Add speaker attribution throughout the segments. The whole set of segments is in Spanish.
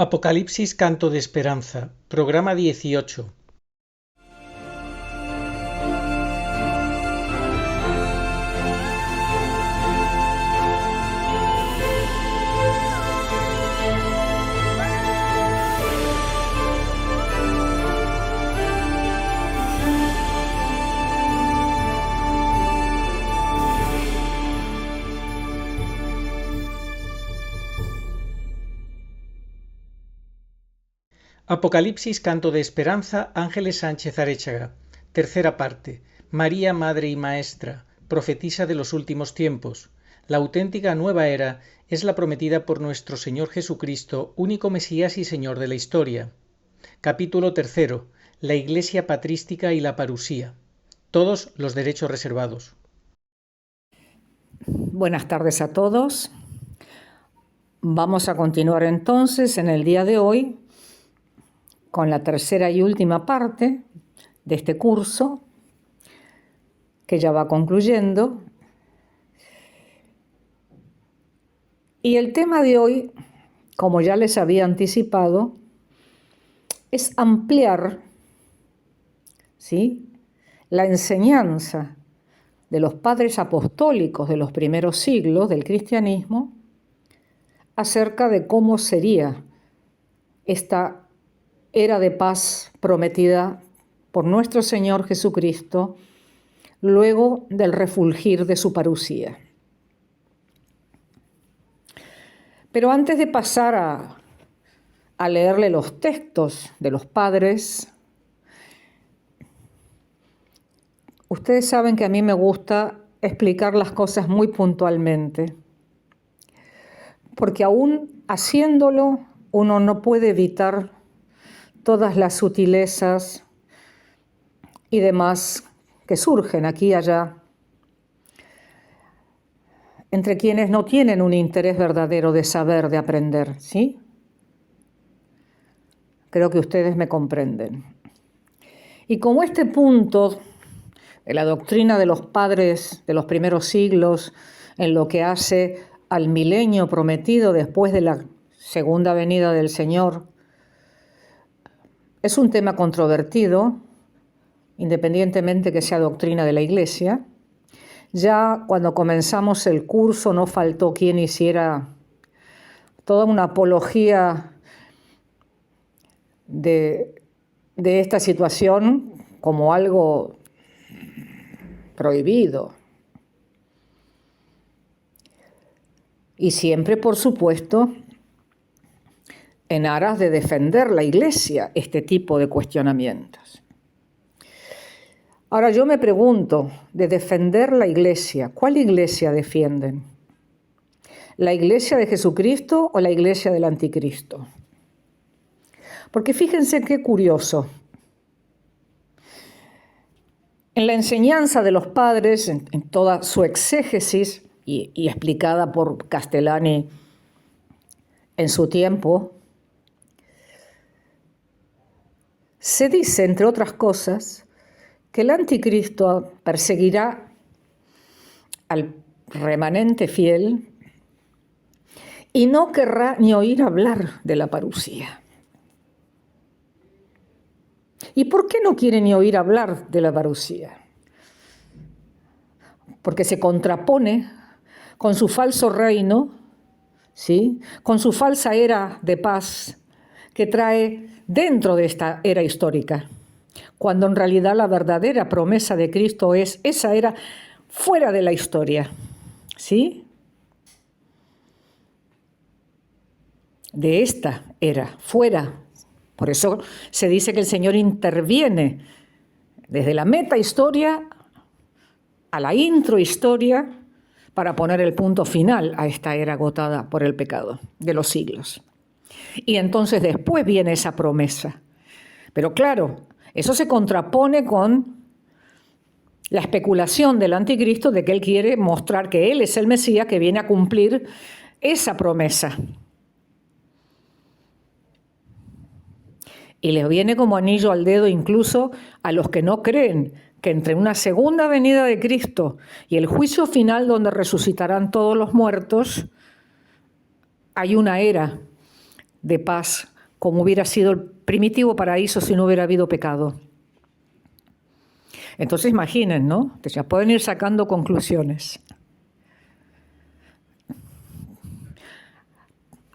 Speaker 1: Apocalipsis Canto de Esperanza, programa 18. Apocalipsis Canto de Esperanza, Ángeles Sánchez Aréchaga. Tercera parte. María, Madre y Maestra, profetisa de los últimos tiempos. La auténtica nueva era es la prometida por nuestro Señor Jesucristo, único Mesías y Señor de la historia. Capítulo tercero. La Iglesia patrística y la parusía. Todos los derechos reservados.
Speaker 2: Buenas tardes a todos. Vamos a continuar entonces en el día de hoy con la tercera y última parte de este curso, que ya va concluyendo. Y el tema de hoy, como ya les había anticipado, es ampliar, ¿sí?, la enseñanza de los padres apostólicos de los primeros siglos del cristianismo acerca de cómo sería esta era de paz prometida por nuestro Señor Jesucristo luego del refulgir de su parusía. Pero antes de pasar a leerle los textos de los padres, ustedes saben que a mí me gusta explicar las cosas muy puntualmente, porque aún haciéndolo uno no puede evitar todas las sutilezas y demás que surgen aquí y allá entre quienes no tienen un interés verdadero de saber, de aprender, ¿sí? Creo que ustedes me comprenden. Y como este punto de la doctrina de los padres de los primeros siglos en lo que hace al milenio prometido después de la segunda venida del Señor es un tema controvertido, independientemente que sea doctrina de la Iglesia. Ya cuando comenzamos el curso no faltó quien hiciera toda una apología de esta situación como algo prohibido. Y siempre, por supuesto, en aras de defender la Iglesia este tipo de cuestionamientos. Ahora yo me pregunto, de defender la Iglesia, ¿cuál Iglesia defienden? ¿La Iglesia de Jesucristo o la Iglesia del Anticristo? Porque fíjense qué curioso. En la enseñanza de los padres, en toda su exégesis y explicada por Castellani en su tiempo, se dice, entre otras cosas, que el anticristo perseguirá al remanente fiel y no querrá ni oír hablar de la parusía. ¿Y por qué no quiere ni oír hablar de la parusía? Porque se contrapone con su falso reino, ¿sí?, con su falsa era de paz que trae dentro de esta era histórica, cuando en realidad la verdadera promesa de Cristo es esa era fuera de la historia, ¿sí? De esta era, fuera. Por eso se dice que el Señor interviene desde la metahistoria a la introhistoria para poner el punto final a esta era agotada por el pecado de los siglos. Y entonces después viene esa promesa. Pero claro, eso se contrapone con la especulación del anticristo de que él quiere mostrar que él es el Mesías que viene a cumplir esa promesa. Y les viene como anillo al dedo incluso a los que no creen que entre una segunda venida de Cristo y el juicio final donde resucitarán todos los muertos, hay una era de paz, como hubiera sido el primitivo paraíso si no hubiera habido pecado. Entonces imaginen, ¿no? Ya pueden ir sacando conclusiones.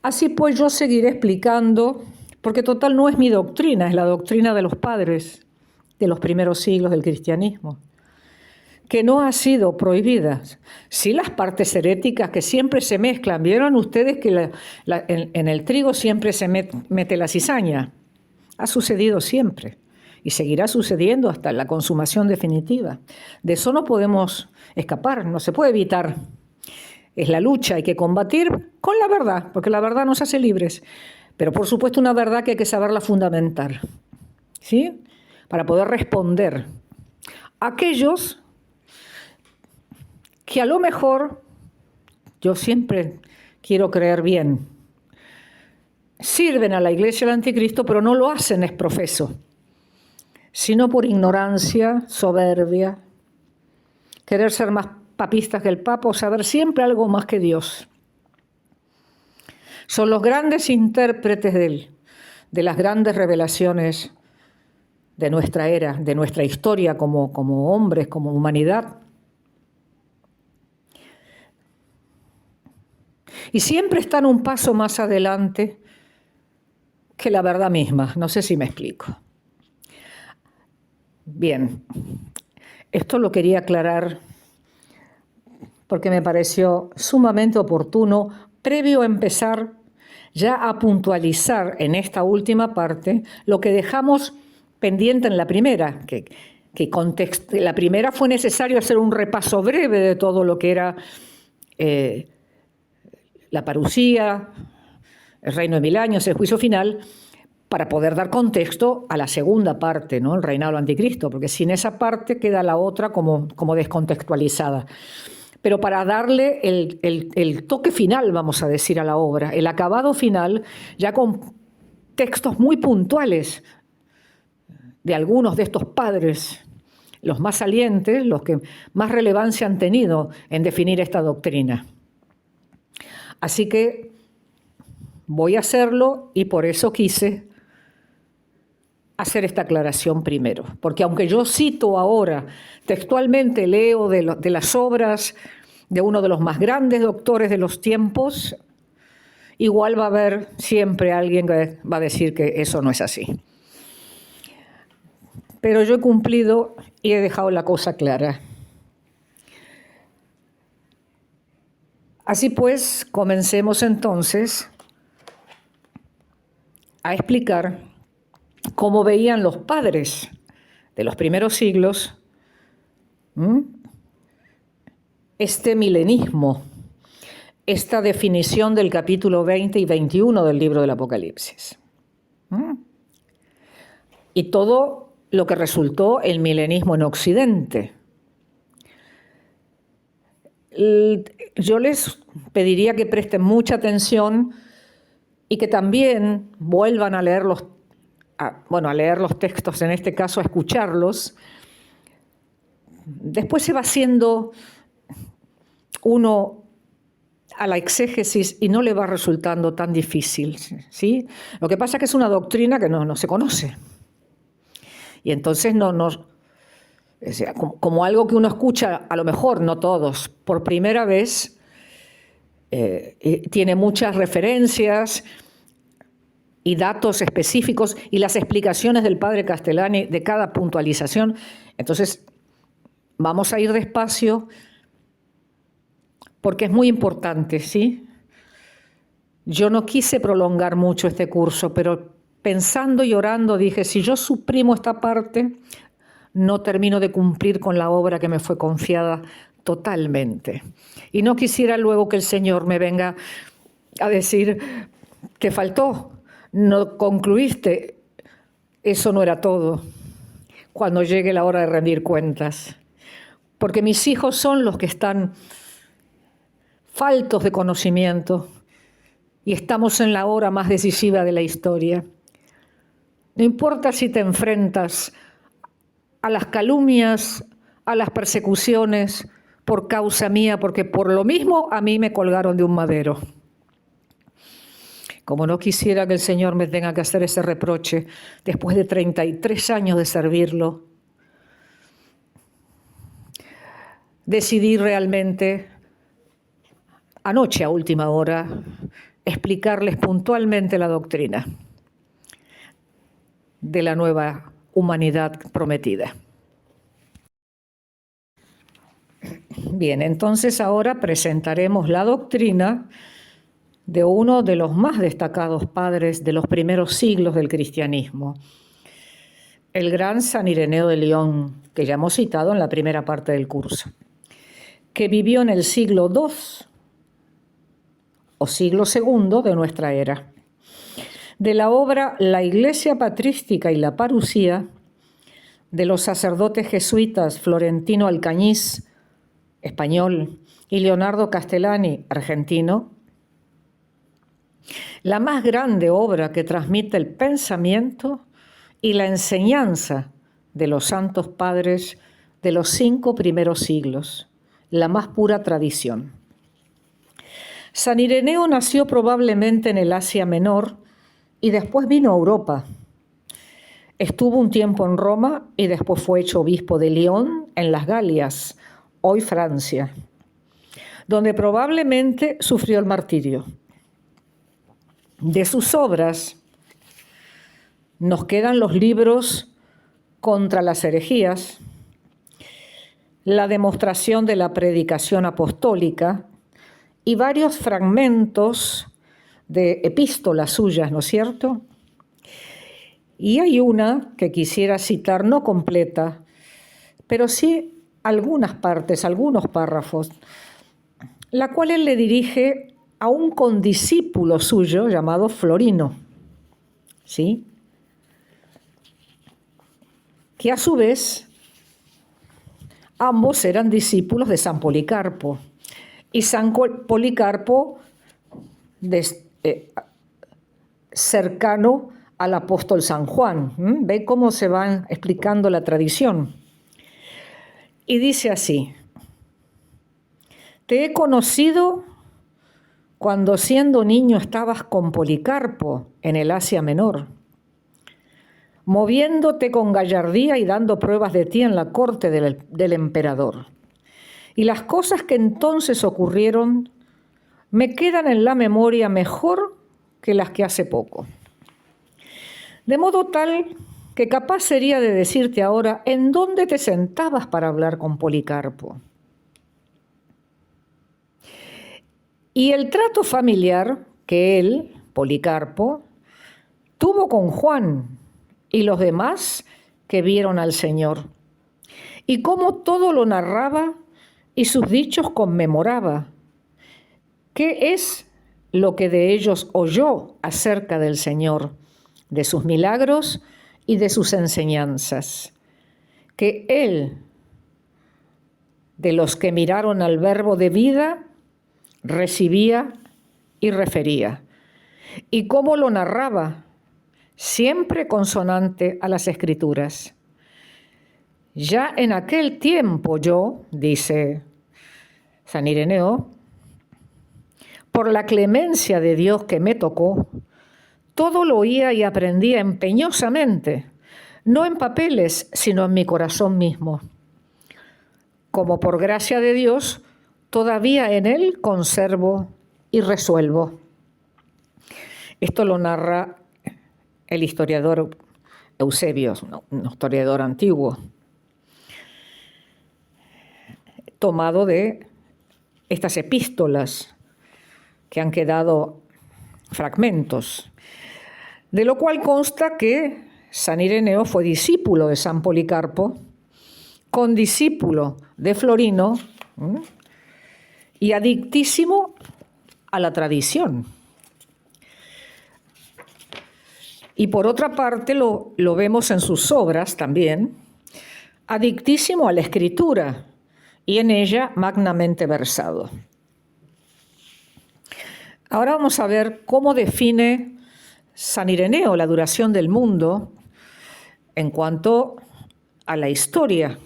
Speaker 2: Así pues yo seguiré explicando, porque total no es mi doctrina, es la doctrina de los padres de los primeros siglos del cristianismo, que no ha sido prohibida. Sí, las partes heréticas que siempre se mezclan. ¿Vieron ustedes que en el trigo siempre se mete la cizaña? Ha sucedido siempre y seguirá sucediendo hasta la consumación definitiva. De eso no podemos escapar, no se puede evitar. Es la lucha, hay que combatir con la verdad, porque la verdad nos hace libres. Pero por supuesto una verdad que hay que saberla fundamentar, ¿sí? Para poder responder a aquellos que a lo mejor, yo siempre quiero creer bien, sirven a la Iglesia del Anticristo, pero no lo hacen ex profeso, sino por ignorancia, soberbia, querer ser más papistas que el Papa o saber siempre algo más que Dios. Son los grandes intérpretes de las grandes revelaciones de nuestra era, de nuestra historia como hombres, como humanidad. Y siempre están un paso más adelante que la verdad misma. No sé si me explico. Bien, esto lo quería aclarar porque me pareció sumamente oportuno, previo a empezar ya a puntualizar en esta última parte lo que dejamos pendiente en la primera, la primera fue necesario hacer un repaso breve de todo lo que era la parusía, el reino de 1000 años, el juicio final, para poder dar contexto a la segunda parte, ¿no? El reinado del anticristo, porque sin esa parte queda la otra como descontextualizada. Pero para darle el toque final, vamos a decir, a la obra, el acabado final, ya con textos muy puntuales de algunos de estos padres, los más salientes, los que más relevancia han tenido en definir esta doctrina. Así que voy a hacerlo y por eso quise hacer esta aclaración primero, porque aunque yo cito ahora, textualmente leo de las obras de uno de los más grandes doctores de los tiempos, igual va a haber siempre alguien que va a decir que eso no es así. Pero yo he cumplido y he dejado la cosa clara. Así pues, comencemos entonces a explicar cómo veían los padres de los primeros siglos este milenismo, esta definición del capítulo 20 y 21 del libro del Apocalipsis. Y todo lo que resultó el milenismo en Occidente. Yo les pediría que presten mucha atención y que también vuelvan a leer los textos, en este caso a escucharlos. Después se va haciendo uno a la exégesis y no le va resultando tan difícil, ¿sí? Lo que pasa es que es una doctrina que no se conoce. Y entonces como algo que uno escucha, a lo mejor no todos, por primera vez, tiene muchas referencias y datos específicos y las explicaciones del padre Castellani de cada puntualización. Entonces, vamos a ir despacio porque es muy importante, ¿sí? Yo no quise prolongar mucho este curso, pero pensando y orando dije, si yo suprimo esta parte, no termino de cumplir con la obra que me fue confiada totalmente. Y no quisiera luego que el Señor me venga a decir que faltó, no concluiste, eso no era todo, cuando llegue la hora de rendir cuentas. Porque mis hijos son los que están faltos de conocimiento y estamos en la hora más decisiva de la historia. No importa si te enfrentas a las calumnias, a las persecuciones por causa mía, porque por lo mismo a mí me colgaron de un madero. Como no quisiera que el Señor me tenga que hacer ese reproche después de 33 años de servirlo, decidí realmente, anoche a última hora, explicarles puntualmente la doctrina de la nueva humanidad prometida. Bien, entonces ahora presentaremos la doctrina de uno de los más destacados padres de los primeros siglos del cristianismo, el gran San Ireneo de León, que ya hemos citado en la primera parte del curso, que vivió en el siglo II o siglo II de nuestra era. De la obra La Iglesia Patrística y la Parucía, de los sacerdotes jesuitas Florentino Alcañiz, español, y Leonardo Castellani, argentino, la más grande obra que transmite el pensamiento y la enseñanza de los santos padres de los 5 primeros siglos, la más pura tradición. San Ireneo nació probablemente en el Asia Menor y después vino a Europa. Estuvo un tiempo en Roma y después fue hecho obispo de Lyon, en las Galias, hoy Francia, donde probablemente sufrió el martirio. De sus obras nos quedan los libros Contra las herejías, La demostración de la predicación apostólica y varios fragmentos de epístolas suyas, ¿no es cierto? Y hay una que quisiera citar, no completa, pero sí algunas partes, algunos párrafos, la cual él le dirige a un condiscípulo suyo llamado Florino, ¿sí? Que a su vez ambos eran discípulos de San Policarpo, y San Policarpo cercano al apóstol San Juan. Ve cómo se va explicando la tradición. Y dice así: te he conocido cuando siendo niño estabas con Policarpo en el Asia Menor, moviéndote con gallardía y dando pruebas de ti en la corte del emperador. Y las cosas que entonces ocurrieron me quedan en la memoria mejor que las que hace poco. De modo tal que capaz sería de decirte ahora en dónde te sentabas para hablar con Policarpo. Y el trato familiar que él, Policarpo, tuvo con Juan y los demás que vieron al Señor, y cómo todo lo narraba y sus dichos conmemoraba. ¿Qué es lo que de ellos oyó acerca del Señor, de sus milagros y de sus enseñanzas? Que él, de los que miraron al Verbo de vida, recibía y refería, y cómo lo narraba, siempre consonante a las Escrituras. Ya en aquel tiempo yo, dice San Ireneo, por la clemencia de Dios que me tocó, todo lo oía y aprendía empeñosamente, no en papeles, sino en mi corazón mismo. Como por gracia de Dios, todavía en él conservo y resuelvo. Esto lo narra el historiador Eusebio, un historiador antiguo, tomado de estas epístolas que han quedado fragmentos, de lo cual consta que San Ireneo fue discípulo de San Policarpo, condiscípulo de Florino, y adictísimo a la tradición. Y por otra parte lo vemos en sus obras también, adictísimo a la escritura y en ella magnamente versado. Ahora vamos a ver cómo define San Ireneo la duración del mundo en cuanto a la historia,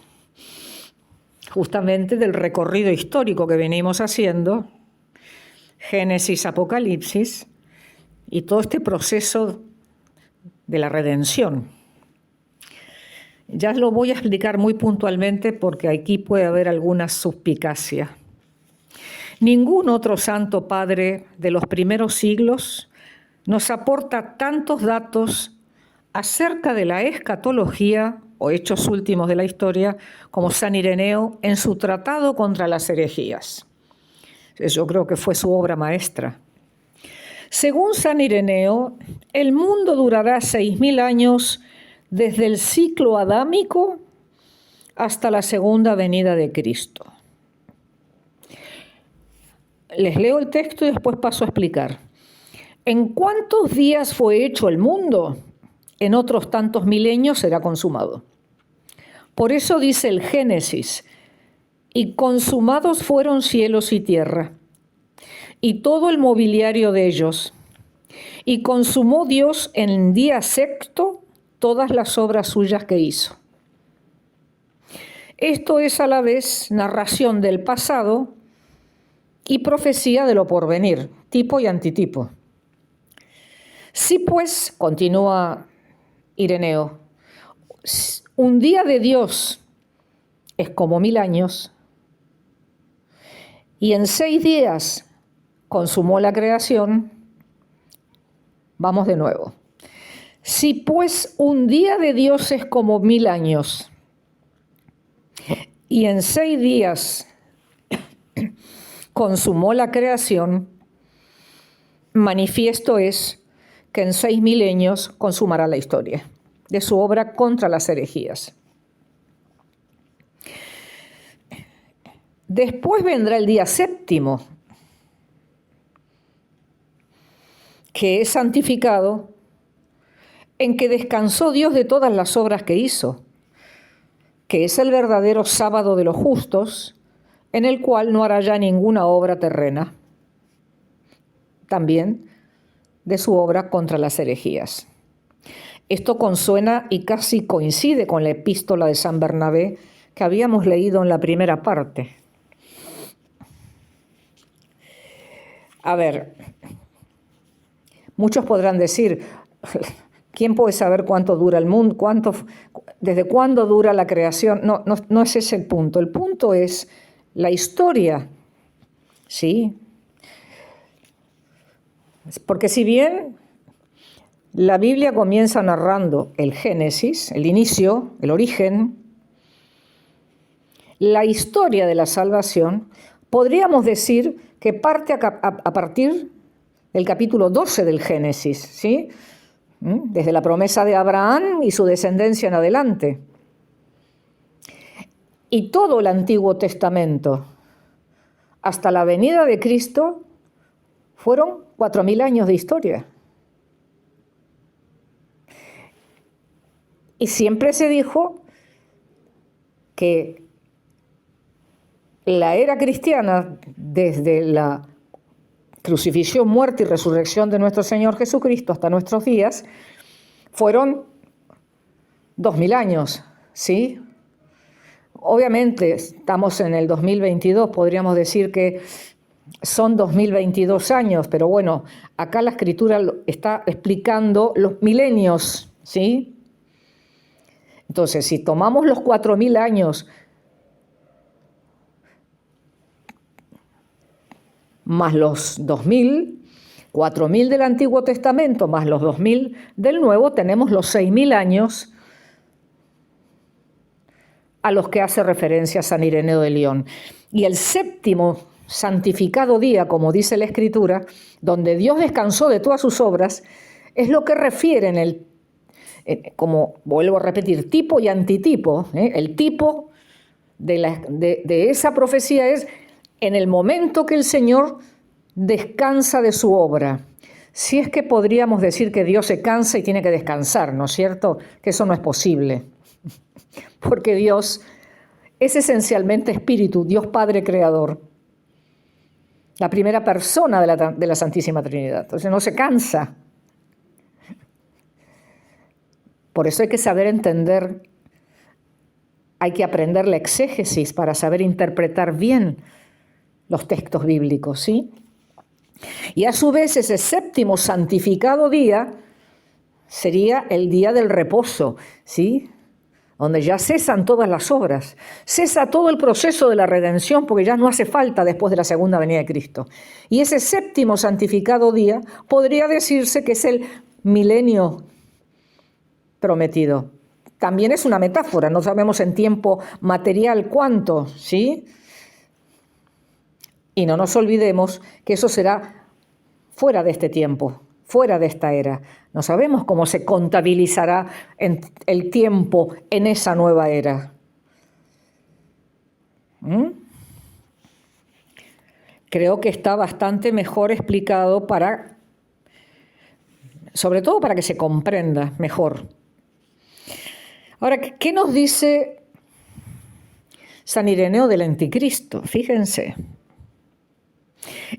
Speaker 2: justamente del recorrido histórico que venimos haciendo, Génesis, Apocalipsis, y todo este proceso de la redención. Ya lo voy a explicar muy puntualmente porque aquí puede haber alguna suspicacia. Ningún otro santo padre de los primeros siglos nos aporta tantos datos acerca de la escatología o hechos últimos de la historia como San Ireneo en su tratado contra las herejías. Yo creo que fue su obra maestra. Según San Ireneo, el mundo durará 6.000 años desde el ciclo adámico hasta la segunda venida de Cristo. Les leo el texto y después paso a explicar. ¿En cuántos días fue hecho el mundo? En otros tantos milenios será consumado. Por eso dice el Génesis, y consumados fueron cielos y tierra, y todo el mobiliario de ellos, y consumó Dios en día sexto todas las obras suyas que hizo. Esto es a la vez narración del pasado y profecía de lo porvenir, tipo y antitipo. Si pues, continúa Ireneo, un día de Dios es como 1000 años, y en 6 días consumó la creación, vamos de nuevo. Si pues un día de Dios es como 1000 años, y en 6 días consumó la creación, manifiesto es que en 6 milenios consumará la historia de su obra contra las herejías. Después vendrá el día séptimo, que es santificado, en que descansó Dios de todas las obras que hizo, que es el verdadero sábado de los justos, en el cual no hará ya ninguna obra terrena. También de su obra contra las herejías. Esto consuena y casi coincide con la epístola de San Bernabé que habíamos leído en la primera parte. A ver, muchos podrán decir, ¿quién puede saber cuánto dura el mundo? ¿Desde cuándo dura la creación? No es ese el punto. El punto es la historia, ¿sí? Porque si bien la Biblia comienza narrando el Génesis, el inicio, el origen, la historia de la salvación, podríamos decir que parte a partir del capítulo 12 del Génesis, ¿sí? Desde la promesa de Abraham y su descendencia en adelante. Y todo el Antiguo Testamento, hasta la venida de Cristo, fueron 4000 años de historia. Y siempre se dijo que la era cristiana, desde la crucifixión, muerte y resurrección de nuestro Señor Jesucristo hasta nuestros días, fueron 2000 años, ¿sí? Obviamente, estamos en el 2022, podríamos decir que son 2022 años, pero bueno, acá la Escritura está explicando los milenios, ¿sí? Entonces, si tomamos los 4000 años más los 2000, 4000 del Antiguo Testamento más los 2000 del Nuevo, tenemos los 6000 años a los que hace referencia San Ireneo de León. Y el séptimo santificado día, como dice la Escritura, donde Dios descansó de todas sus obras, es lo que refiere en el, como vuelvo a repetir, tipo y antitipo. El tipo de esa profecía es en el momento que el Señor descansa de su obra. Si es que podríamos decir que Dios se cansa y tiene que descansar, ¿no es cierto? Que eso no es posible. Porque Dios es esencialmente espíritu, Dios Padre Creador. La primera persona de la Santísima Trinidad. Entonces no se cansa. Por eso hay que saber entender, hay que aprender la exégesis para saber interpretar bien los textos bíblicos, ¿sí? Y a su vez ese séptimo santificado día sería el día del reposo, ¿sí? Donde ya cesan todas las obras, cesa todo el proceso de la redención, porque ya no hace falta después de la segunda venida de Cristo. Y ese séptimo santificado día podría decirse que es el milenio prometido. También es una metáfora, no sabemos en tiempo material cuánto, ¿sí? Y no nos olvidemos que eso será fuera de este tiempo, fuera de esta era. No sabemos cómo se contabilizará el tiempo en esa nueva era. Creo que está bastante mejor explicado sobre todo para que se comprenda mejor. Ahora, ¿qué nos dice San Ireneo del Anticristo? Fíjense.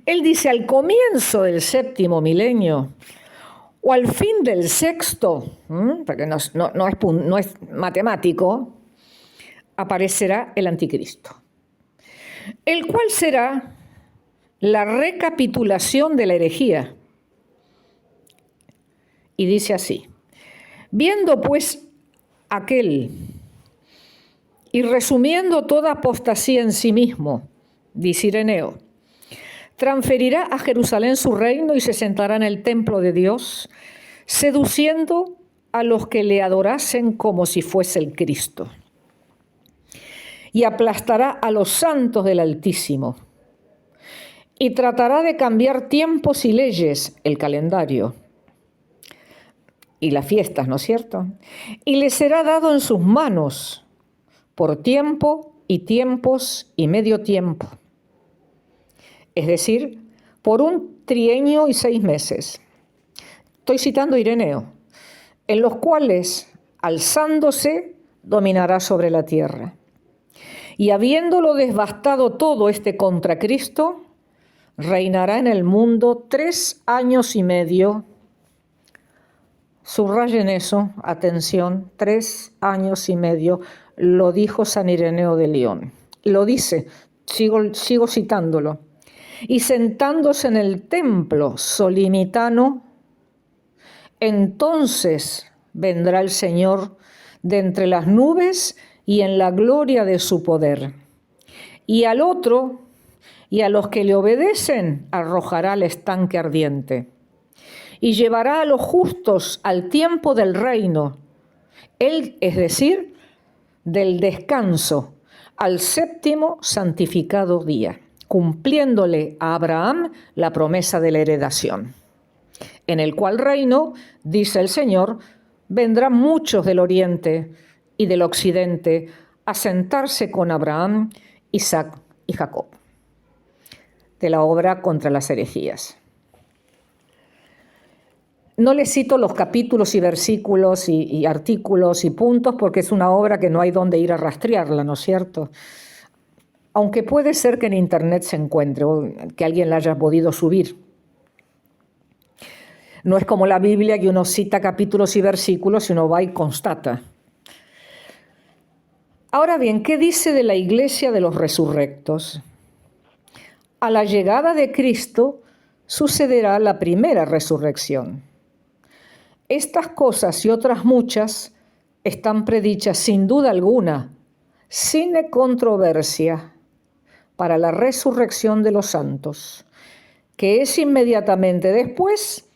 Speaker 2: Él dice, al comienzo del séptimo milenio o al fin del sexto, porque no es matemático, aparecerá el Anticristo, el cual será la recapitulación de la herejía. Y dice así, viendo pues aquel y resumiendo toda apostasía en sí mismo, dice Ireneo, transferirá a Jerusalén su reino y se sentará en el templo de Dios, seduciendo a los que le adorasen como si fuese el Cristo. Y aplastará a los santos del Altísimo. Y tratará de cambiar tiempos y leyes, el calendario y las fiestas, ¿no es cierto? Y le será dado en sus manos por tiempo y tiempos y medio tiempo. Es decir, por un trienio y 6 meses. Estoy citando a Ireneo, en los cuales, alzándose, dominará sobre la tierra. Y habiéndolo devastado todo este contra Cristo, reinará en el mundo 3 años y medio. Subrayen eso, atención, 3 años y medio, lo dijo San Ireneo de León. Lo dice, sigo citándolo. Y sentándose en el templo solimitano, entonces vendrá el Señor de entre las nubes y en la gloria de su poder. Y al otro, y a los que le obedecen, arrojará al estanque ardiente. Y llevará a los justos al tiempo del reino, es decir, del descanso, al séptimo santificado día, cumpliéndole a Abraham la promesa de la heredación, en el cual reino, dice el Señor, vendrán muchos del oriente y del occidente a sentarse con Abraham, Isaac y Jacob. De la obra Contra las herejías. No les cito los capítulos y versículos y artículos y puntos porque es una obra que no hay dónde ir a rastrearla, ¿no es cierto? Aunque puede ser que en internet se encuentre o que alguien la haya podido subir. No es como la Biblia que uno cita capítulos y versículos y uno va y constata. Ahora bien, ¿qué dice de la iglesia de los resurrectos? A la llegada de Cristo sucederá la primera resurrección. Estas cosas y otras muchas están predichas sin duda alguna, sin controversia, para la resurrección de los santos, que es inmediatamente después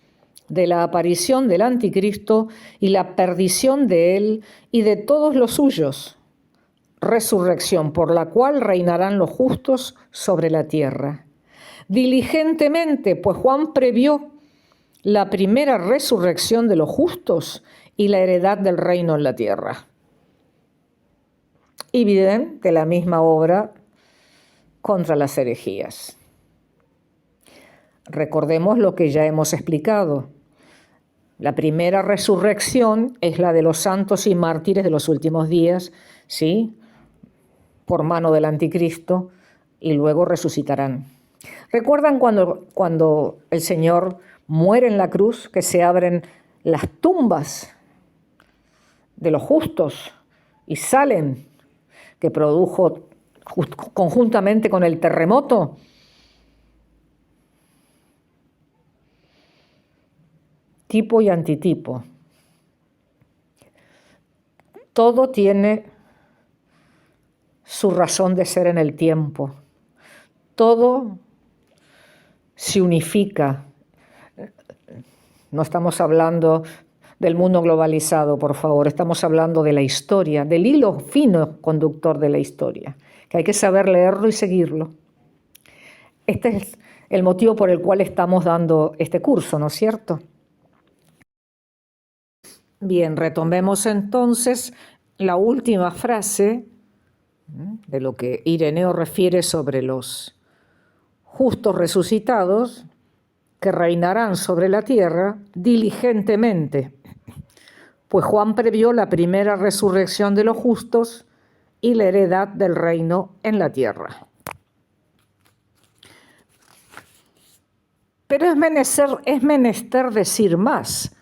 Speaker 2: de la aparición del Anticristo y la perdición de él y de todos los suyos, resurrección por la cual reinarán los justos sobre la tierra. Diligentemente, pues Juan previó la primera resurrección de los justos y la heredad del reino en la tierra. Y bien, de la misma obra Contra las herejías. Recordemos lo que ya hemos explicado. La primera resurrección es la de los santos y mártires de los últimos días, ¿sí? Por mano del Anticristo, y luego resucitarán. ¿Recuerdan cuando el Señor muere en la cruz, que se abren las tumbas de los justos y salen, que produjo conjuntamente con el terremoto? tipo y antitipo. Todo tiene su razón de ser en el tiempo. Todo se unifica. No estamos hablando del mundo globalizado, por favor. Estamos hablando de la historia, del hilo fino conductor de la historia, que hay que saber leerlo y seguirlo. Este es el motivo por el cual estamos dando este curso, ¿no es cierto? Bien, retomemos entonces la última frase de lo que Ireneo refiere sobre los justos resucitados que reinarán sobre la tierra diligentemente, pues Juan previó la primera resurrección de los justos y la heredad del reino en la tierra. Pero es menester decir más,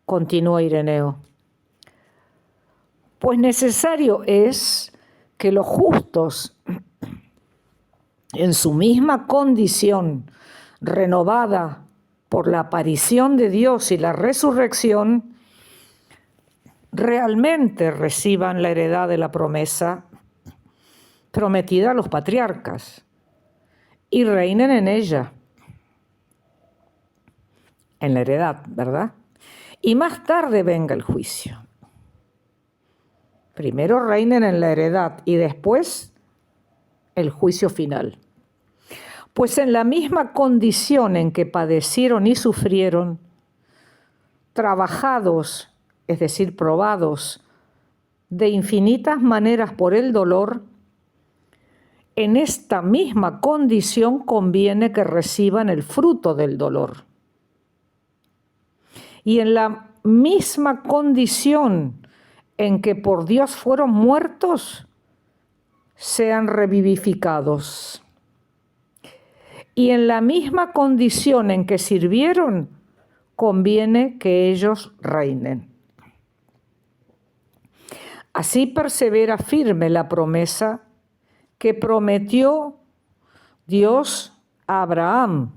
Speaker 2: continuó Ireneo, pues necesario es que los justos, en su misma condición renovada por la aparición de Dios y la resurrección, realmente reciban la heredad de la promesa prometida a los patriarcas y reinen en ella, en la heredad, ¿verdad? Y más tarde venga el juicio. Primero reinen en la heredad y después el juicio final. Pues en la misma condición en que padecieron y sufrieron, trabajados, es decir, probados de infinitas maneras por el dolor, en esta misma condición conviene que reciban el fruto del dolor. Y en la misma condición en que por Dios fueron muertos, sean revivificados. Y en la misma condición en que sirvieron, conviene que ellos reinen. Así persevera firme la promesa que prometió Dios a Abraham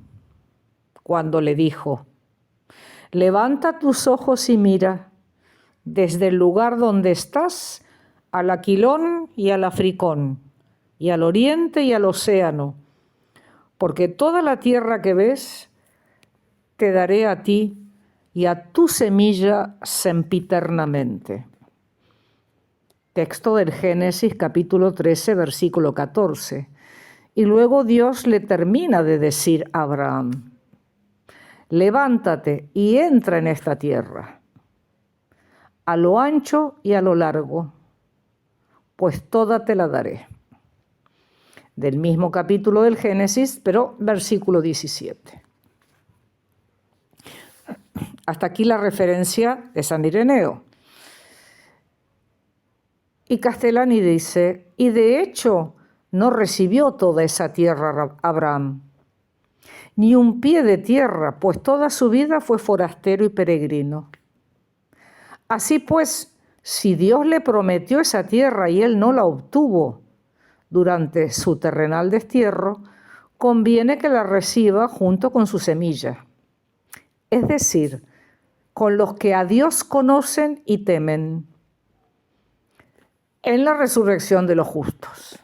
Speaker 2: cuando le dijo: levanta tus ojos y mira desde el lugar donde estás al Aquilón y al Africón, y al oriente y al océano, porque toda la tierra que ves te daré a ti y a tu semilla sempiternamente. Texto del Génesis capítulo 13, versículo 14. Y luego Dios le termina de decir a Abraham: levántate y entra en esta tierra, a lo ancho y a lo largo, pues toda te la daré. Del mismo capítulo del Génesis, pero versículo 17. Hasta aquí la referencia de San Ireneo. Y Castellani dice: y de hecho no recibió toda esa tierra Abraham, ni un pie de tierra, pues toda su vida fue forastero y peregrino. Así pues, si Dios le prometió esa tierra y él no la obtuvo durante su terrenal destierro, conviene que la reciba junto con su semilla, es decir, con los que a Dios conocen y temen, en la resurrección de los justos.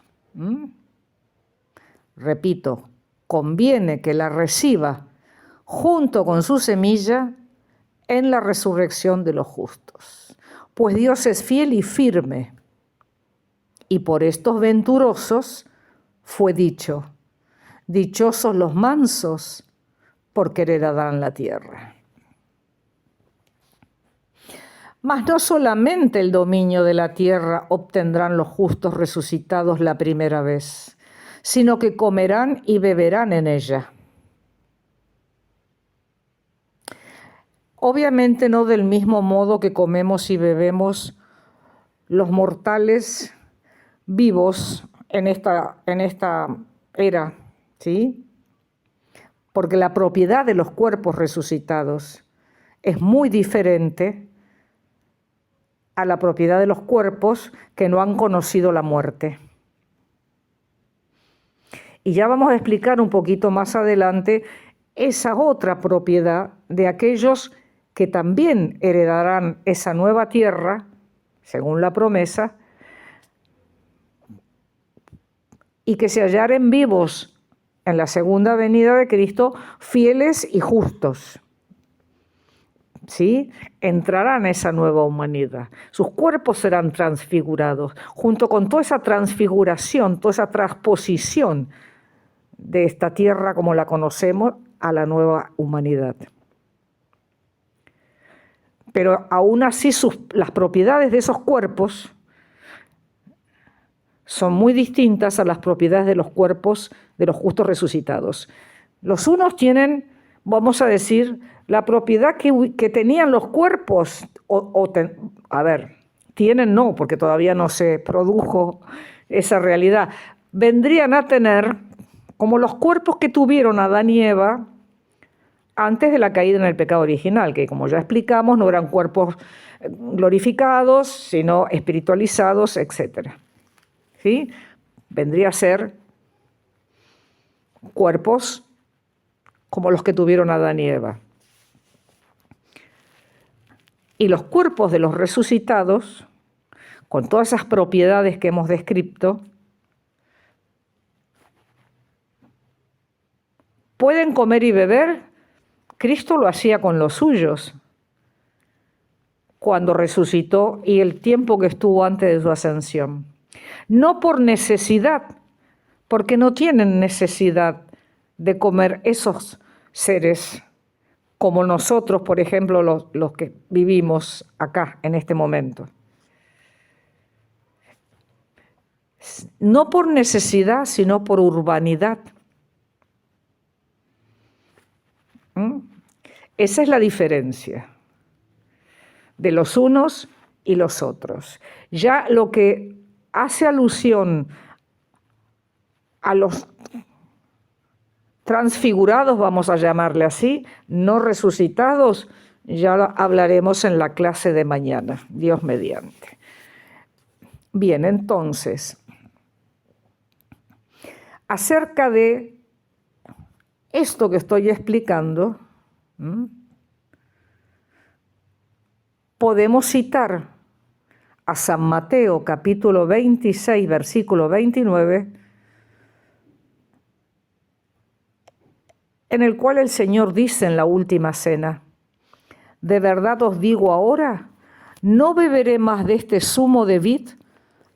Speaker 2: Repito, conviene que la reciba junto con su semilla en la resurrección de los justos. Pues Dios es fiel y firme, y por estos venturosos fue dicho: dichosos los mansos, porque heredarán la tierra. Mas no solamente el dominio de la tierra obtendrán los justos resucitados la primera vez, sino que comerán y beberán en ella. Obviamente no del mismo modo que comemos y bebemos los mortales vivos en esta era, ¿sí? Porque la propiedad de los cuerpos resucitados es muy diferente a la propiedad de los cuerpos que no han conocido la muerte. Y ya vamos a explicar un poquito más adelante esa otra propiedad de aquellos que también heredarán esa nueva tierra, según la promesa, y que se hallaren vivos en la segunda venida de Cristo, fieles y justos. ¿Sí? Entrarán a esa nueva humanidad. Sus cuerpos serán transfigurados, junto con toda esa transfiguración, toda esa transposición de esta tierra como la conocemos a la nueva humanidad. Pero aún así las propiedades de esos cuerpos son muy distintas a las propiedades de los cuerpos de los justos resucitados. Los unos tienen, vamos a decir, la propiedad que tenían los cuerpos, tienen no, porque todavía no se produjo esa realidad. Vendrían a tener como los cuerpos que tuvieron Adán y Eva antes de la caída en el pecado original, que como ya explicamos no eran cuerpos glorificados, sino espiritualizados, etc. ¿Sí? Vendría a ser cuerpos como los que tuvieron Adán y Eva. Y los cuerpos de los resucitados, con todas esas propiedades que hemos descrito, pueden comer y beber. Cristo lo hacía con los suyos cuando resucitó y el tiempo que estuvo antes de su ascensión. No por necesidad, porque no tienen necesidad de comer esos seres como nosotros, por ejemplo, los que vivimos acá en este momento. No por necesidad, sino por urbanidad. Esa es la diferencia de los unos y los otros. Ya lo que hace alusión a los transfigurados, vamos a llamarle así, no resucitados, ya lo hablaremos en la clase de mañana, Dios mediante. Bien, entonces, acerca de esto que estoy explicando, podemos citar a San Mateo capítulo 26, versículo 29, en el cual el Señor dice en la última cena: de verdad os digo ahora, no beberé más de este zumo de vid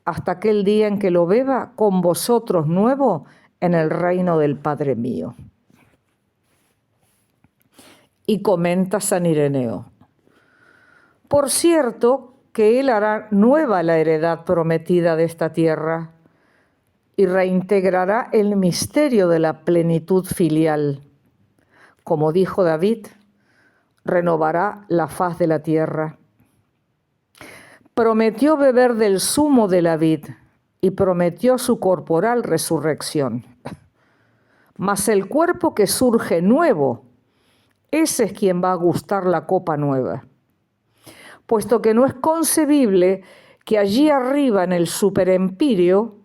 Speaker 2: hasta aquel día en que lo beba con vosotros nuevo en el reino del Padre mío. Y comenta San Ireneo: por cierto que Él hará nueva la heredad prometida de esta tierra y reintegrará el misterio de la plenitud filial. Como dijo David, renovará la faz de la tierra. Prometió beber del zumo de la vid y prometió su corporal resurrección. Mas el cuerpo que surge nuevo, ese es quien va a gustar la copa nueva, puesto que no es concebible que allí arriba en el superempirio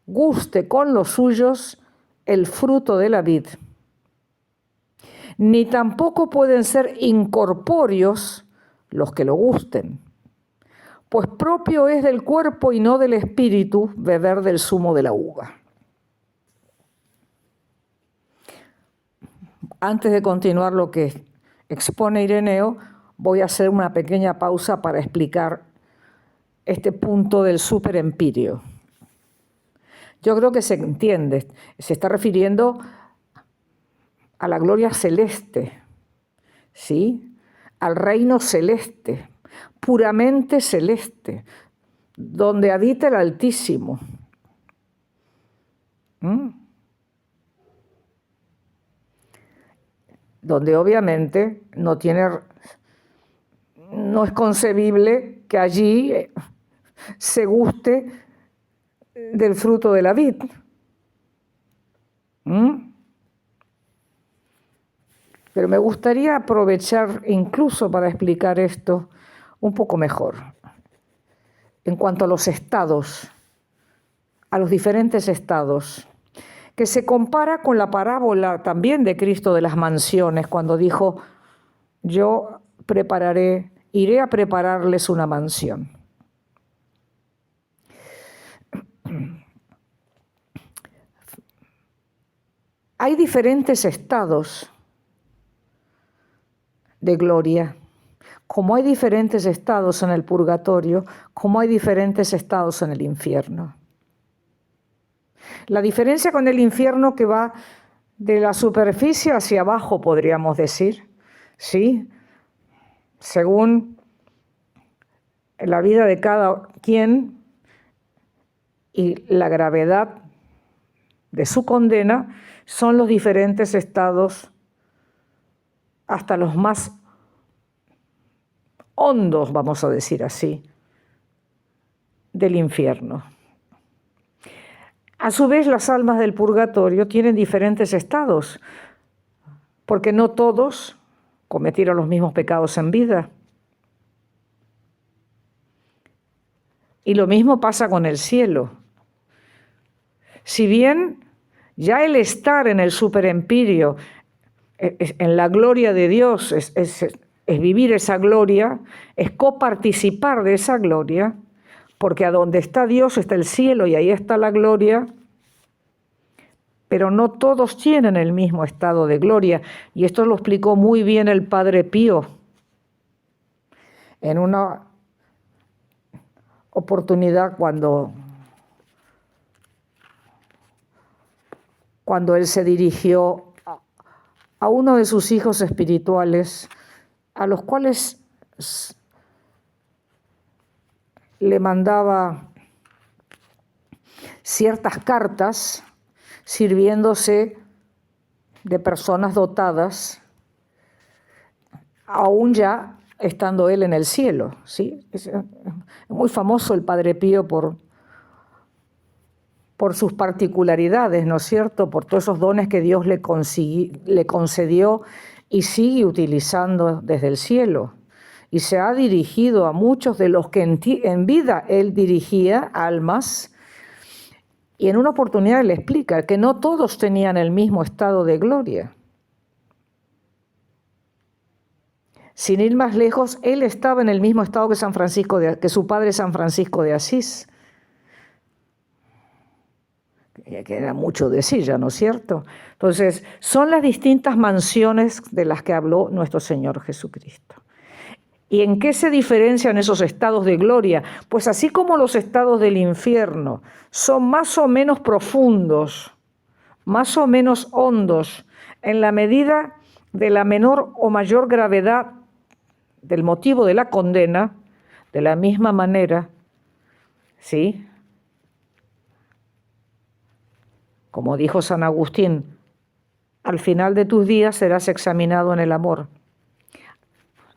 Speaker 2: guste con los suyos el fruto de la vid. Ni tampoco pueden ser incorpóreos los que lo gusten, pues propio es del cuerpo y no del espíritu beber del zumo de la uva. Antes de continuar lo que expone Ireneo, voy a hacer una pequeña pausa para explicar este punto del superempirio. Yo creo que se entiende, se está refiriendo a la gloria celeste, ¿sí? Al reino celeste, puramente celeste, donde habita el Altísimo. Donde obviamente no es concebible que allí se guste del fruto de la vid. Pero me gustaría aprovechar incluso para explicar esto un poco mejor. En cuanto a los estados, a los diferentes estados, que se compara con la parábola también de Cristo de las mansiones, cuando dijo, yo iré a prepararles una mansión. Hay diferentes estados de gloria, como hay diferentes estados en el purgatorio, como hay diferentes estados en el infierno. La diferencia con el infierno que va de la superficie hacia abajo, podríamos decir, ¿sí? Según la vida de cada quien y la gravedad de su condena, son los diferentes estados hasta los más hondos, vamos a decir así, del infierno. A su vez, las almas del purgatorio tienen diferentes estados, porque no todos cometieron los mismos pecados en vida. Y lo mismo pasa con el cielo. Si bien ya el estar en el superempirio, en la gloria de Dios, es vivir esa gloria, es coparticipar de esa gloria, porque a donde está Dios está el cielo y ahí está la gloria, pero no todos tienen el mismo estado de gloria. Y esto lo explicó muy bien el Padre Pío en una oportunidad cuando él se dirigió a uno de sus hijos espirituales, a los cuales le mandaba ciertas cartas sirviéndose de personas dotadas, aún ya estando él en el cielo, ¿sí? Es muy famoso el Padre Pío por sus particularidades, ¿no es cierto?, por todos esos dones que Dios le concedió y sigue utilizando desde el cielo. Y se ha dirigido a muchos de los que en vida él dirigía almas, y en una oportunidad le explica que no todos tenían el mismo estado de gloria. Sin ir más lejos, él estaba en el mismo estado que su padre San Francisco de Asís, que era mucho de silla, ¿no es cierto? Entonces, son las distintas mansiones de las que habló nuestro Señor Jesucristo. ¿Y en qué se diferencian esos estados de gloria? Pues así como los estados del infierno son más o menos profundos, más o menos hondos, en la medida de la menor o mayor gravedad del motivo de la condena, de la misma manera, ¿sí?, como dijo San Agustín, al final de tus días serás examinado en el amor.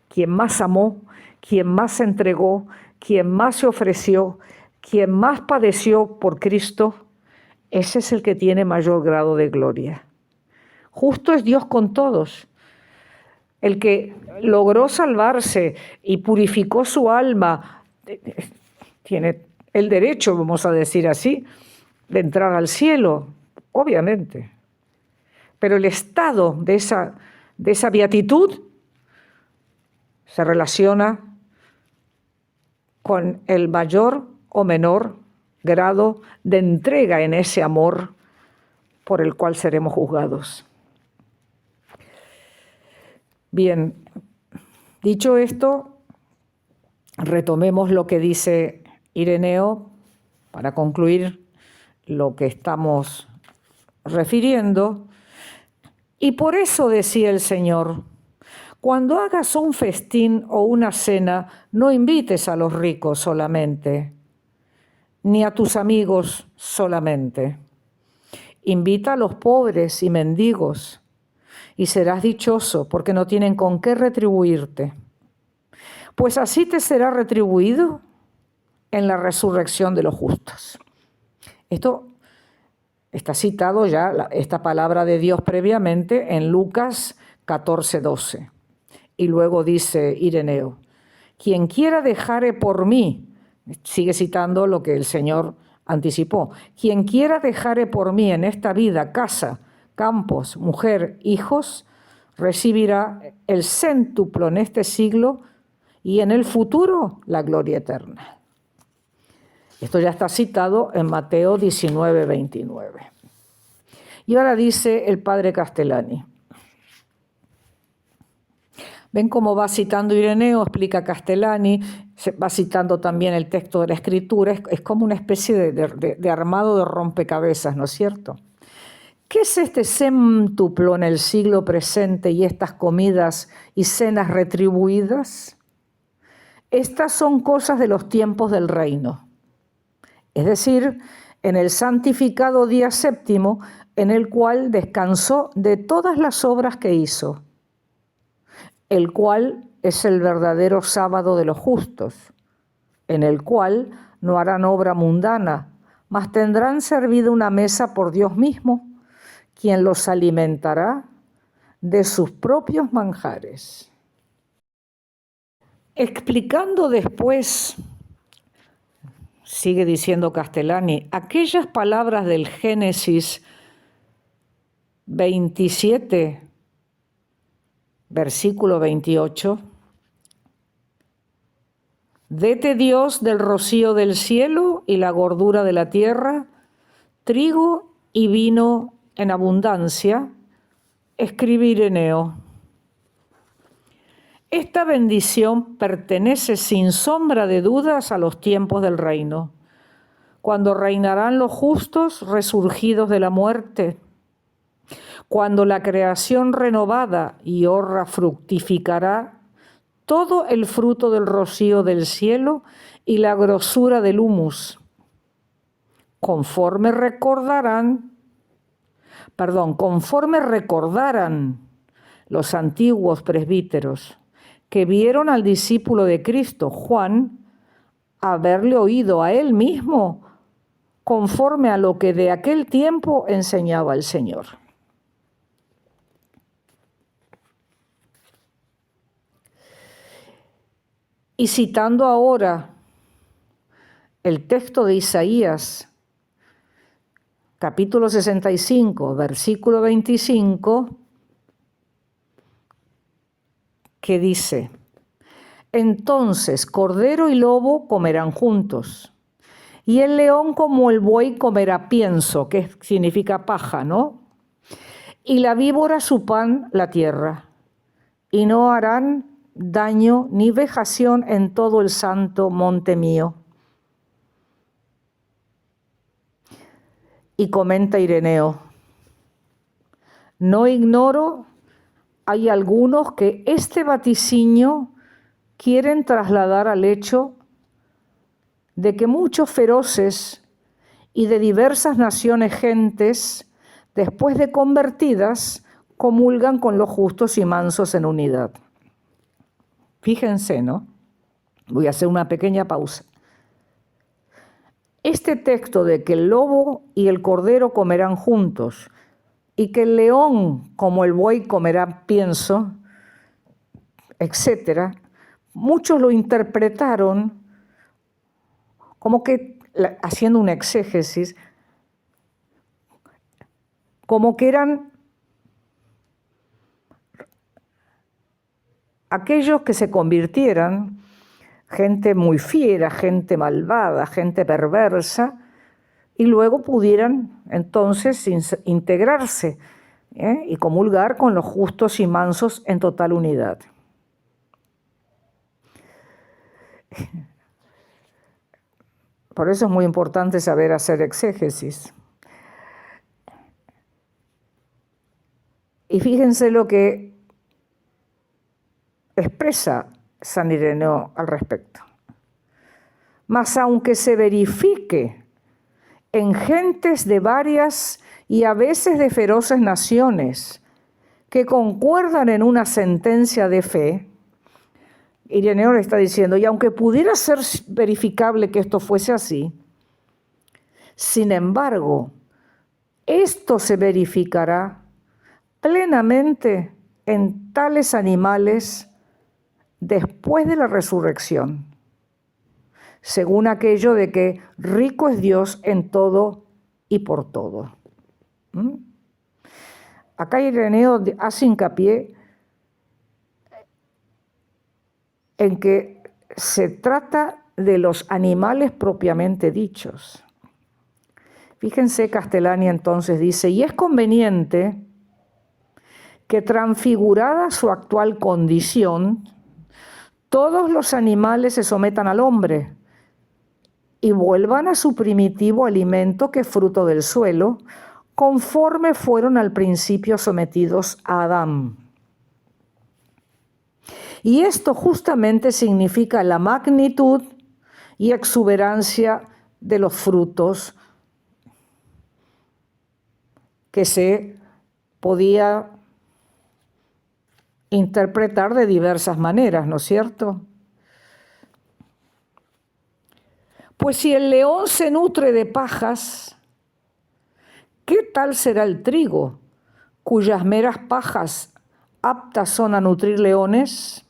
Speaker 2: Quien más amó, quien más se entregó, quien más se ofreció, quien más padeció por Cristo, ese es el que tiene mayor grado de gloria. Justo es Dios con todos. El que logró salvarse y purificó su alma, tiene el derecho, vamos a decir así, de entrar al cielo, obviamente. Pero el estado de esa beatitud se relaciona con el mayor o menor grado de entrega en ese amor por el cual seremos juzgados. Bien, dicho esto, retomemos lo que dice Ireneo para concluir lo que estamos refiriendo. Y por eso decía el Señor, cuando hagas un festín o una cena, no invites a los ricos solamente, ni a tus amigos solamente. Invita a los pobres y mendigos, y serás dichoso, porque no tienen con qué retribuirte. Pues así te será retribuido en la resurrección de los justos. Esto está citado ya, esta palabra de Dios previamente, en Lucas 14:12. Y luego dice Ireneo, quien quiera dejare por mí, sigue citando lo que el Señor anticipó, quien quiera dejare por mí en esta vida casa, campos, mujer, hijos, recibirá el céntuplo en este siglo y en el futuro la gloria eterna. Esto ya está citado en Mateo 19, 29. Y ahora dice el padre Castellani. ¿Ven cómo va citando Ireneo? Explica Castellani, va citando también el texto de la Escritura. Es como una especie de armado de rompecabezas, ¿no es cierto? ¿Qué es este céntuplo en el siglo presente y estas comidas y cenas retribuidas? Estas son cosas de los tiempos del reino. Es decir, en el santificado día séptimo, en el cual descansó de todas las obras que hizo, el cual es el verdadero sábado de los justos, en el cual no harán obra mundana, mas tendrán servido una mesa por Dios mismo, quien los alimentará de sus propios manjares. Explicando después, sigue diciendo Castellani, aquellas palabras del Génesis 27, versículo 28, dete Dios del rocío del cielo y la gordura de la tierra, trigo y vino en abundancia, escribe Ireneo. Esta bendición pertenece sin sombra de dudas a los tiempos del reino, cuando reinarán los justos resurgidos de la muerte, cuando la creación renovada y honra fructificará todo el fruto del rocío del cielo y la grosura del humus, conforme recordaran los antiguos presbíteros que vieron al discípulo de Cristo, Juan, haberle oído a él mismo conforme a lo que de aquel tiempo enseñaba el Señor. Y citando ahora el texto de Isaías, capítulo 65, versículo 25, que dice, entonces cordero y lobo comerán juntos, y el león como el buey comerá pienso, que significa paja, ¿no? Y la víbora su pan la tierra, y no harán daño ni vejación en todo el santo monte mío. Y comenta Ireneo, no ignoro, hay algunos que este vaticinio quieren trasladar al hecho de que muchos feroces y de diversas naciones gentes, después de convertidas, comulgan con los justos y mansos en unidad. Fíjense, ¿no? Voy a hacer una pequeña pausa. Este texto de que el lobo y el cordero comerán juntos y que el león como el buey comerá pienso, etcétera, muchos lo interpretaron como que, haciendo una exégesis, como que eran aquellos que se convirtieran, gente muy fiera, gente malvada, gente perversa, y luego pudieran entonces integrarse y comulgar con los justos y mansos en total unidad. Por eso es muy importante saber hacer exégesis. Y fíjense lo que expresa San Ireneo al respecto. Mas aunque se verifique en gentes de varias y a veces de feroces naciones que concuerdan en una sentencia de fe, Ireneo le está diciendo, y aunque pudiera ser verificable que esto fuese así, sin embargo, esto se verificará plenamente en tales animales después de la resurrección, según aquello de que rico es Dios en todo y por todo. Acá Ireneo hace hincapié en que se trata de los animales propiamente dichos. Fíjense, Castellani entonces dice, y es conveniente que transfigurada su actual condición, todos los animales se sometan al hombre y vuelvan a su primitivo alimento que es fruto del suelo, conforme fueron al principio sometidos a Adán. Y esto justamente significa la magnitud y exuberancia de los frutos que se podía interpretar de diversas maneras, ¿no es cierto? Pues si el león se nutre de pajas, ¿qué tal será el trigo, cuyas meras pajas aptas son a nutrir leones?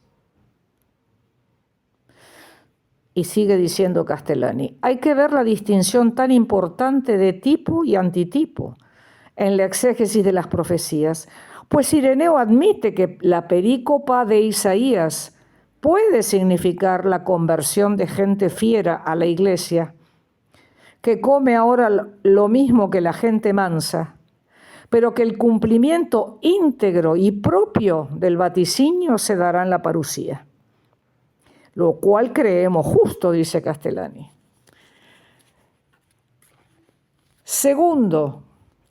Speaker 2: Y sigue diciendo Castellani, hay que ver la distinción tan importante de tipo y antitipo en la exégesis de las profecías, pues Ireneo admite que la perícopa de Isaías puede significar la conversión de gente fiera a la iglesia, que come ahora lo mismo que la gente mansa, pero que el cumplimiento íntegro y propio del vaticinio se dará en la parusía. Lo cual creemos justo, dice Castellani. Segundo,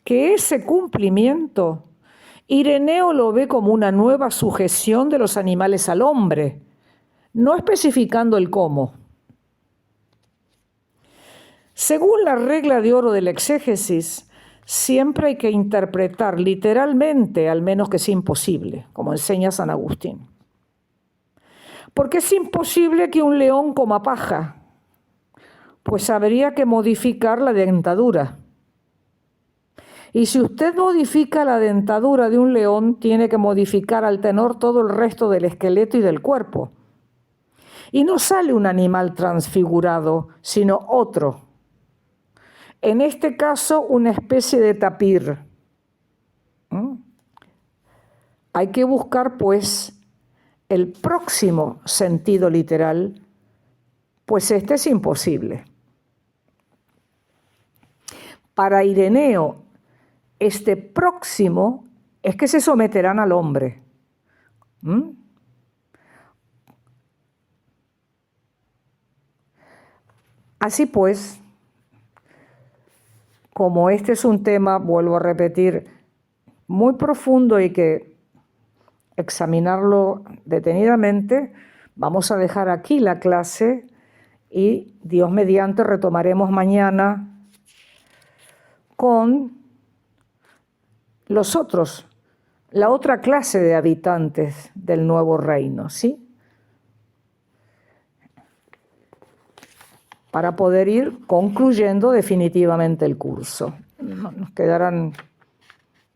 Speaker 2: que ese cumplimiento Ireneo lo ve como una nueva sujeción de los animales al hombre, no especificando el cómo. Según la regla de oro de la exégesis, siempre hay que interpretar literalmente, al menos que sea imposible, como enseña San Agustín. Porque es imposible que un león coma paja, pues habría que modificar la dentadura. Y si usted modifica la dentadura de un león, tiene que modificar al tenor todo el resto del esqueleto y del cuerpo. Y no sale un animal transfigurado, sino otro. En este caso, una especie de tapir. Hay que buscar, pues, el próximo sentido literal, pues este es imposible. Para Ireneo, este próximo es que se someterán al hombre. Así pues, como este es un tema, vuelvo a repetir, muy profundo y que examinarlo detenidamente, vamos a dejar aquí la clase y Dios mediante retomaremos mañana con los otros, la otra clase de habitantes del nuevo reino, ¿sí? Para poder ir concluyendo definitivamente el curso. Nos quedarán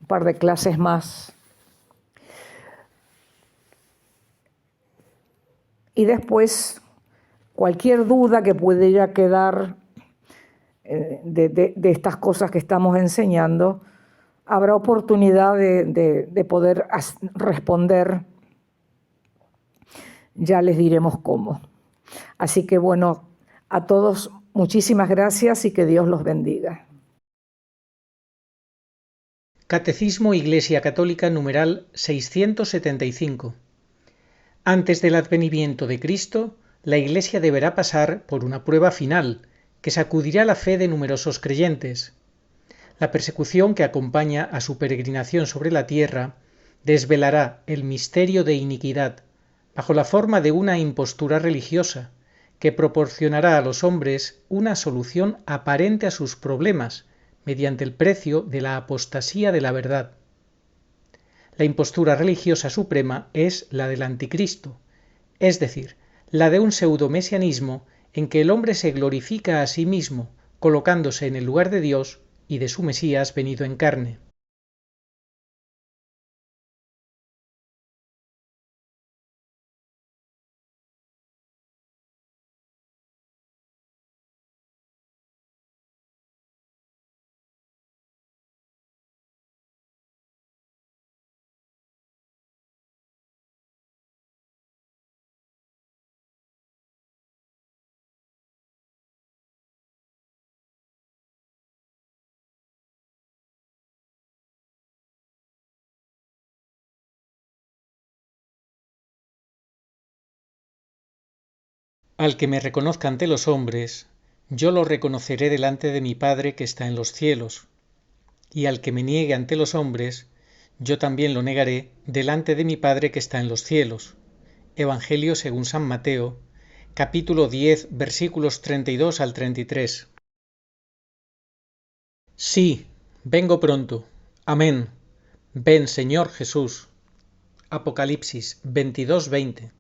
Speaker 2: un par de clases más. Y después, cualquier duda que pudiera quedar de estas cosas que estamos enseñando, habrá oportunidad de poder responder. Ya les diremos cómo. Así que bueno, a todos muchísimas gracias y que Dios los bendiga.
Speaker 1: Catecismo Iglesia Católica numeral 675. Antes del advenimiento de Cristo, la Iglesia deberá pasar por una prueba final que sacudirá la fe de numerosos creyentes. La persecución que acompaña a su peregrinación sobre la tierra desvelará el misterio de iniquidad bajo la forma de una impostura religiosa que proporcionará a los hombres una solución aparente a sus problemas mediante el precio de la apostasía de la verdad. La impostura religiosa suprema es la del anticristo, es decir, la de un pseudomesianismo en que el hombre se glorifica a sí mismo, colocándose en el lugar de Dios y de su Mesías venido en carne. Al que me reconozca ante los hombres, yo lo reconoceré delante de mi Padre que está en los cielos. Y al que me niegue ante los hombres, yo también lo negaré delante de mi Padre que está en los cielos. Evangelio según San Mateo, capítulo 10, versículos 32 al 33. Sí, vengo pronto. Amén. Ven, Señor Jesús. Apocalipsis 22:20.